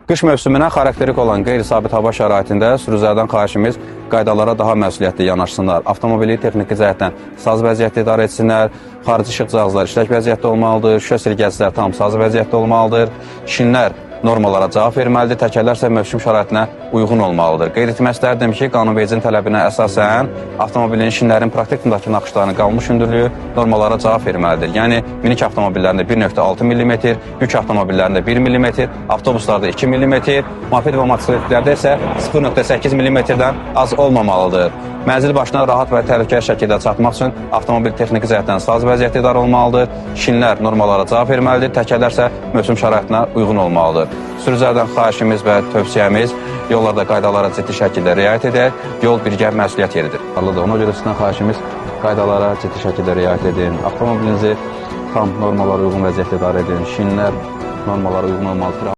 Qış mövsümünə xarakterik olan qeyri-sabit hava şəraitində sürücülərdən xahişimiz qaydalara daha məsuliyyətli yanaşsınlar. Avtomobili texniki cəhətdən saz vəziyyətdə idarə etsinlər, xarici işıq cihazları işlək vəziyyətdə olmalıdır, şüşə silgəcilər tam saz vəziyyətdə olmalıdır, şinlər normalara cavab verməlidir, təkərlər isə mövsüm şəraitinə uyğun olmalıdır. Qeyd etmək istərdim ki, qanunvericinin tələbinə əsasən avtomobilin şinlərin praktikindəki naxışlarının qalmış hündürlüyü normalara cavab verməlidir. Yəni, minik avtomobillərində 1.6 mm, yük avtomobillərində 1 mm, avtobuslarda 2 mm, moped və motosikletlərdə isə 0.8 mm-dən az olmamalıdır. Mənzil başına rahat və təhlükəli şəkildə çatmaq üçün avtomobil texniki cəhətdən saz vəziyyətdə idarə olmalıdır, şinlər normalara cavab verməlidir, təkərlər isə mövsüm şəraitinə uyğun olmalıdır. Sürücülərdən xahişimiz və tövsiyəmiz yollarda qaydalara ciddi şəkildə riayət edək, yol birgə məsuliyyət yeridir. Ona görə sizdən xahişimiz qaydalara ciddi şəkildə riayət edin, avtomobilinizi tam normalara uyğun vəziyyətdə idarə edin, şinlər normalara uyğun olmalıdır.